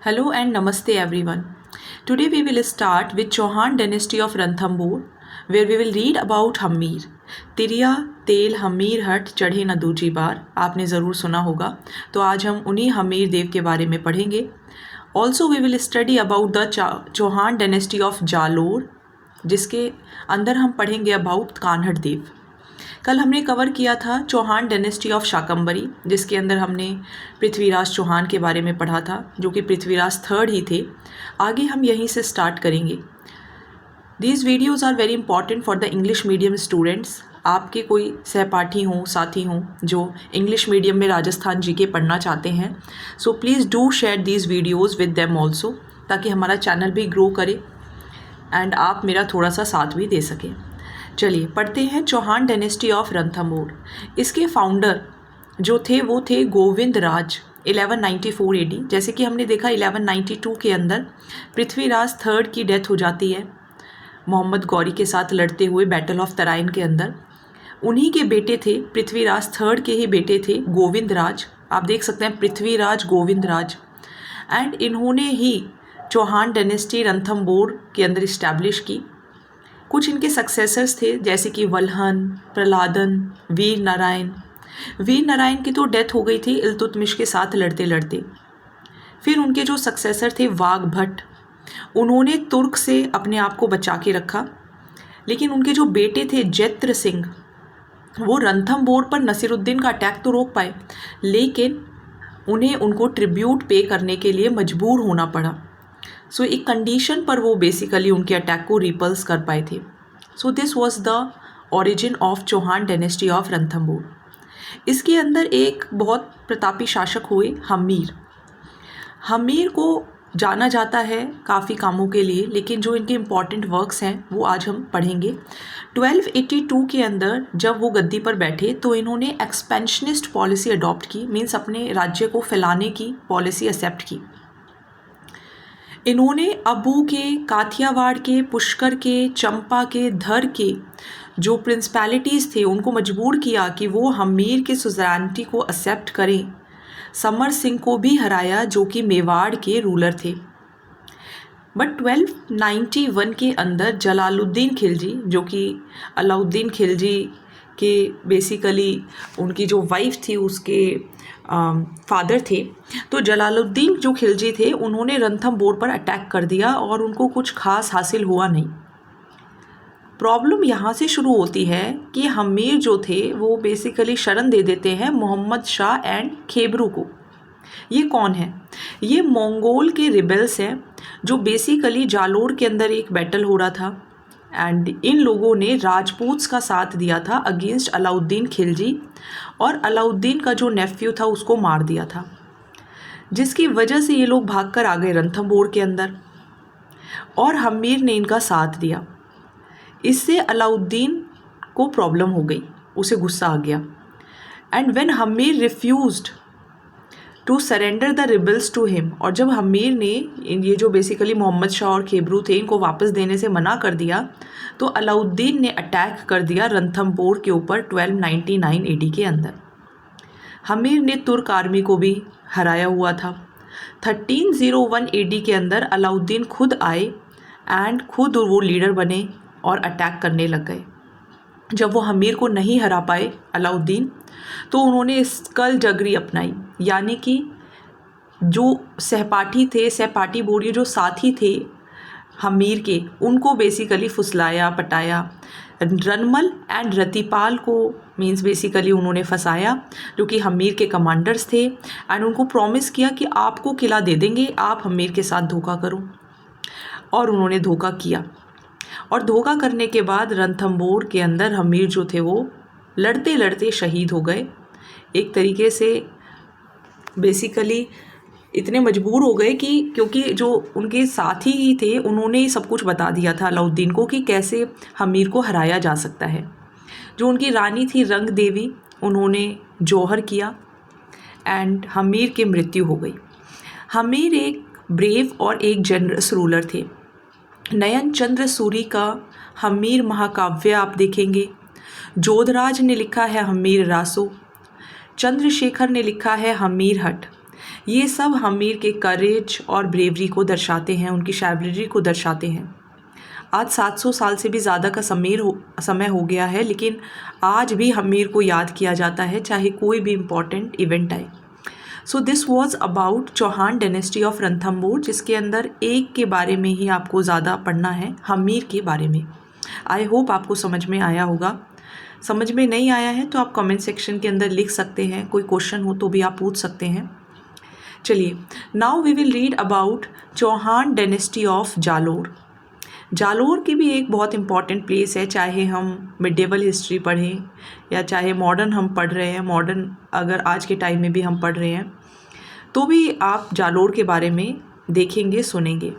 Hello and Namaste everyone. Today we will start with Chauhan dynasty of Ranthambore where we will read about Hammir. तिरिया तेल हम्मीर हट चढ़े न दूजी बार, आपने ज़रूर सुना होगा। तो आज हम उन्हीं हम्मीर देव के बारे में पढ़ेंगे। Also we will study about the Chauhan dynasty of Jalore, जिसके अंदर हम पढ़ेंगे अबाउट कान्हड़ देव। कल हमने कवर किया था चौहान डायनेस्टी ऑफ शाकंबरी, जिसके अंदर हमने पृथ्वीराज चौहान के बारे में पढ़ा था, जो कि पृथ्वीराज थर्ड ही थे। आगे हम यहीं से स्टार्ट करेंगे। These videos are very important for the English medium students. आपके कोई सहपाठी हों, साथी हों जो इंग्लिश मीडियम में राजस्थान जीके पढ़ना चाहते हैं, so please do share these videos with them also, ताकि हमारा चैनल भी ग्रो करे एंड आप मेरा थोड़ा सा साथ भी दे सकें। चलिए पढ़ते हैं चौहान डायनेस्टी ऑफ रणथंभौर। इसके फाउंडर जो थे वो थे गोविंद राज 1194 एडी। जैसे कि हमने देखा 1192 के अंदर पृथ्वीराज थर्ड की डेथ हो जाती है मोहम्मद गौरी के साथ लड़ते हुए बैटल ऑफ तराइन के अंदर। उन्हीं के बेटे थे, पृथ्वीराज थर्ड के ही बेटे थे गोविंद राज। आप देख सकते हैं पृथ्वीराज गोविंद राज, एंड इन्होंने ही चौहान डायनेस्टी रणथंभौर के अंदर इस्टेब्लिश की। कुछ इनके सक्सेसर्स थे जैसे कि वल्हन, प्रहलादन, वीर नारायण। वीर नारायण की तो डेथ हो गई थी इल्तुतमिश के साथ लड़ते लड़ते। फिर उनके जो सक्सेसर थे वाघ भट्ट, उन्होंने तुर्क से अपने आप को बचा के रखा। लेकिन उनके जो बेटे थे जैत्र सिंह, वो रणथंभौर पर नसीरुद्दीन का अटैक तो रोक पाए, लेकिन उन्हें उनको ट्रिब्यूट पे करने के लिए मजबूर होना पड़ा। सो एक कंडीशन पर वो बेसिकली उनके अटैक को रिपल्स कर पाए थे। So this was the origin of Chauhan dynasty of Ranthambore. इसके अंदर एक बहुत प्रतापी शासक हुए हम्मीर। हम्मीर को जाना जाता है काफ़ी कामों के लिए, लेकिन जो इनके इम्पॉर्टेंट वर्क्स हैं वो आज हम पढ़ेंगे। 1282 के अंदर जब वो गद्दी पर बैठे तो इन्होंने एक्सपेंशनिस्ट पॉलिसी अडॉप्ट की, मीन्स अपने राज्य को फैलाने की पॉलिसी एक्सेप्ट की। इन्होंने अबू के, काथियावाड़ के, पुष्कर के, चंपा के, धर के जो प्रिंसिपैलिटीज़ थे उनको मजबूर किया कि वो हम्मीर के सुज़रानिटी को एक्सेप्ट करें। समर सिंह को भी हराया जो कि मेवाड़ के रूलर थे। बट 1291 के अंदर जलालुद्दीन खिलजी, जो कि अलाउद्दीन खिलजी के बेसिकली उनकी जो वाइफ थी उसके फादर थे, तो जलालुद्दीन जो खिलजी थे उन्होंने रणथंभौर पर अटैक कर दिया और उनको कुछ खास हासिल हुआ नहीं। प्रॉब्लम यहाँ से शुरू होती है कि हम्मीर जो थे वो बेसिकली शरण दे देते हैं मोहम्मद शाह एंड खेबरू को। ये कौन है? ये मंगोल के रिबेल्स हैं, जो बेसिकली जालोर के अंदर एक बैटल हो रहा था एंड इन लोगों ने राजपूत्स का साथ दिया था अगेंस्ट अलाउद्दीन खिलजी, और अलाउद्दीन का जो नेफ्यू था उसको मार दिया था, जिसकी वजह से ये लोग भागकर आ गए रणथंभौर के अंदर और हम्मीर ने इनका साथ दिया। इससे अलाउद्दीन को प्रॉब्लम हो गई, उसे गुस्सा आ गया, and when Hammir refused to surrender the rebels to him, और जब हम्मीर ने ये जो बेसिकली मोहम्मद शाह और खेबरू थे इनको वापस देने से मना कर दिया, तो अलाउद्दीन ने अटैक कर दिया रणथंभौर के ऊपर 1299 एडी के अंदर। हम्मीर ने तुर्क आर्मी को भी हराया हुआ था। 1301 एडी के अंदर अलाउद्दीन खुद आए एंड खुद वो लीडर बने और अटैक करने लग गए। जब वो हम्मीर को नहीं हरा पाए अलाउद्दीन, तो उन्होंने स्कलजगरी अपनाई, यानी कि जो सहपाठी थे, सहपाठी बोलिए जो साथी थे हम्मीर के, उनको बेसिकली फुसलाया, पटाया। रनमल एंड रतिपाल को मीन्स बेसिकली उन्होंने फंसाया, जो कि हम्मीर के कमांडर्स थे, एंड उनको प्रॉमिस किया कि आपको किला दे देंगे, आप हम्मीर के साथ धोखा करो। और उन्होंने धोखा किया, और धोखा करने के बाद रणथंभौर के अंदर हम्मीर जो थे वो लड़ते लड़ते शहीद हो गए। एक तरीके से बेसिकली इतने मजबूर हो गए कि क्योंकि जो उनके साथी ही थे उन्होंने ही सब कुछ बता दिया था अलाउद्दीन को कि कैसे हम्मीर को हराया जा सकता है। जो उनकी रानी थी रंग देवी, उन्होंने जौहर किया एंड हम्मीर की मृत्यु हो गई। हम्मीर एक ब्रेव और एक जनरस रूलर थे। नयन चंद्र सूरी का हम्मीर महाकाव्य आप देखेंगे। जोधराज ने लिखा है हम्मीर रासो। चंद्रशेखर ने लिखा है हम्मीर हट। ये सब हमीर के करेज और ब्रेवरी को दर्शाते हैं, उनकी शाइवलरी को दर्शाते हैं। आज 700 साल से भी ज़्यादा का समय हो गया है, लेकिन आज भी हमीर को याद किया जाता है, चाहे कोई भी इम्पॉर्टेंट इवेंट आए। So this was about Chauhan dynasty of Ranthambore, जिसके अंदर एक के बारे में ही आपको ज़्यादा पढ़ना है, हमीर के बारे में। आई होप आपको समझ में आया होगा। समझ में नहीं आया है तो आप कमेंट सेक्शन के अंदर लिख सकते हैं, कोई क्वेश्चन हो तो भी आप पूछ सकते हैं। चलिए, now we will read about Chauhan dynasty of Jalore. Jalore की भी एक बहुत इम्पॉर्टेंट प्लेस है, चाहे हम मिडेवल हिस्ट्री पढ़ें या चाहे मॉडर्न हम पढ़ रहे हैं, मॉडर्न अगर आज के टाइम में भी हम पढ़ रहे हैं तो भी आप जालोर के बारे में देखेंगे, सुनेंगे।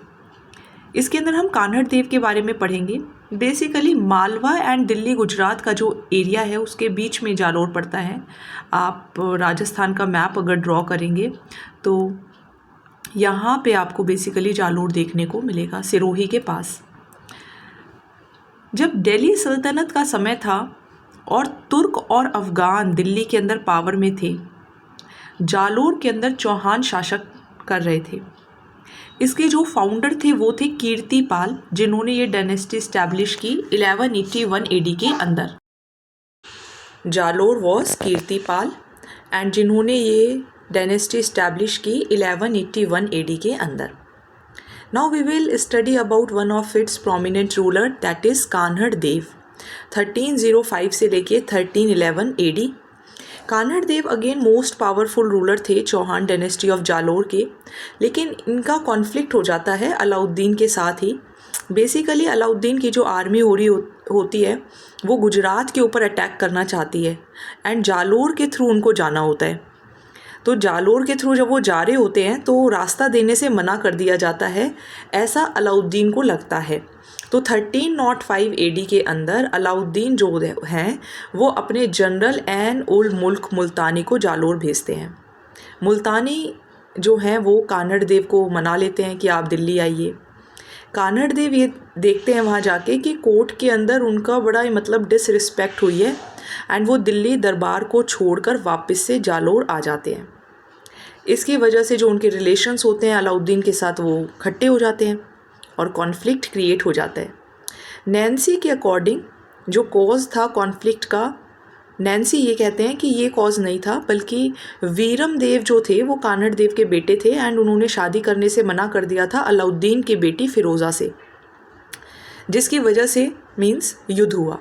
इसके अंदर हम कान्हड़ देव के बारे में पढ़ेंगे। बेसिकली मालवा एंड दिल्ली गुजरात का जो एरिया है उसके बीच में जालोर पड़ता है। आप राजस्थान का मैप अगर ड्रॉ करेंगे तो यहाँ पे आपको बेसिकली जालोर देखने को मिलेगा, सिरोही के पास। जब दिल्ली सल्तनत का समय था और तुर्क और अफ़गान दिल्ली के अंदर पावर में थे, जालोर के अंदर चौहान शासक कर रहे थे। इसके जो फाउंडर थे वो थे कीर्तिपाल, जिन्होंने ये डायनेस्टी इस्टेब्लिश की 1181 एडी के अंदर। जालोर वॉज कीर्तिपाल एंड जिन्होंने ये डायनेस्टी इस्टेब्लिश की 1181 एडी के अंदर। Now we will study about one of its prominent ruler, that is Kanhad Dev, 1305 से लेके 1311 AD. Kanhad Dev again most powerful ruler थे चौहान डायनेस्टी ऑफ जालोर के, लेकिन इनका कॉन्फ्लिक्ट हो जाता है अलाउद्दीन के साथ ही। बेसिकली अलाउद्दीन की जो आर्मी होती है वो गुजरात के ऊपर अटैक करना चाहती है एंड जालोर के थ्रू उनको जाना होता है। तो जालोर के थ्रू जब वो जा रहे होते हैं तो रास्ता देने से मना कर दिया जाता है, ऐसा अलाउद्दीन को लगता है। तो 1305 एडी के अंदर अलाउद्दीन जो हैं वो अपने जनरल एन उल मुल्क मुल्तानी को जालोर भेजते हैं। मुल्तानी जो हैं वो कान्हड़ देव को मना लेते हैं कि आप दिल्ली आइए। कान्हड़ देव ये देखते हैं वहाँ जाके कि कोर्ट के अंदर उनका बड़ा डिसरिस्पेक्ट हुई है एंड वो दिल्ली दरबार को छोड़कर वापस से जालोर आ जाते हैं। इसकी वजह से जो उनके रिलेशंस होते हैं अलाउद्दीन के साथ वो खट्टे हो जाते हैं और कॉन्फ्लिक्ट क्रिएट हो जाता है। नैन्सी के अकॉर्डिंग जो कॉज था कॉन्फ्लिक्ट का, नैन्सी ये कहते हैं कि ये कॉज नहीं था, बल्कि वीरम देव जो थे वो कान्हड़ देव के बेटे थे एंड उन्होंने शादी करने से मना कर दिया था अलाउद्दीन की बेटी फ़िरोज़ा से, जिसकी वजह से मीन्स युद्ध हुआ।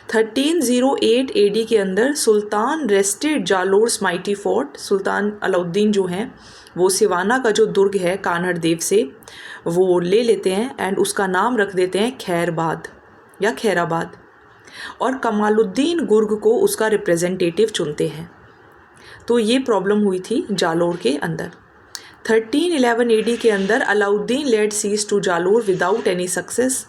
1308 एडी के अंदर सुल्तान रेस्टेड जालोर माइटी फोर्ट। सुल्तान अलाउद्दीन जो हैं वो सिवाना का जो दुर्ग है कान्हड़ देव से वो ले लेते हैं एंड उसका नाम रख देते हैं खैरबाद या खैराबाद, और कमालुद्दीन गुर्ग को उसका रिप्रेजेंटेटिव चुनते हैं। तो ये प्रॉब्लम हुई थी जालोर के अंदर। 1311 एडी के अंदर Alauddin led siege to Jalore without any success,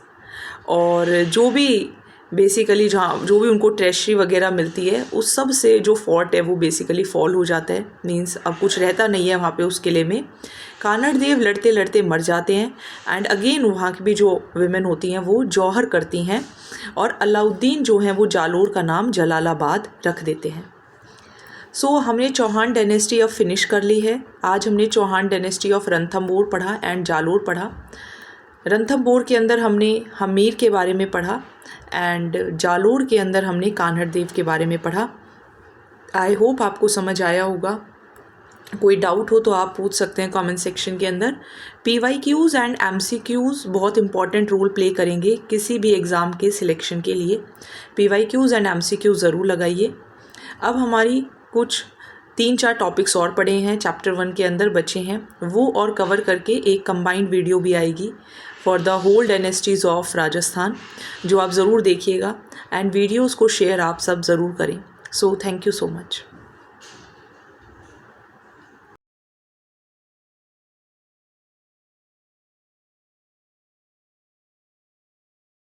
और जो भी बेसिकली जहाँ जो भी उनको ट्रेशरी वगैरह मिलती है उस सब से जो फोर्ट है वो बेसिकली फॉल हो जाता है, मींस अब कुछ रहता नहीं है वहाँ पे उस किले में। कान्हड़ देव लड़ते लड़ते मर जाते हैं एंड अगेन वहाँ की भी जो विमेन होती हैं वो जौहर करती हैं और अलाउद्दीन जो हैं वो जालोर का नाम जलालाबाद रख देते हैं। सो हमने चौहान डायनेस्टी अब फिनिश कर ली है। आज हमने चौहान डायनेस्टी ऑफ रणथंभौर पढ़ा एंड जालोर पढ़ा। रणथंभौर के अंदर हमने हमीर के बारे में पढ़ा एंड जालोर के अंदर हमने कान्हड़ देव के बारे में पढ़ा। आई होप आपको समझ आया होगा। कोई डाउट हो तो आप पूछ सकते हैं कमेंट सेक्शन के अंदर। PYQs एंड MCQs बहुत इंपॉर्टेंट रोल प्ले करेंगे किसी भी एग्ज़ाम के सिलेक्शन के लिए। PYQs एंड MCQs ज़रूर लगाइए। अब हमारी कुछ 3-4 टॉपिक्स और पढ़े हैं, चैप्टर 1 के अंदर बचे हैं, वो और कवर करके एक कंबाइंड वीडियो भी आएगी for the whole dynasties of Rajasthan, जो आप ज़रूर देखिएगा एंड वीडियोज़ को शेयर आप सब ज़रूर करें। So thank you so much.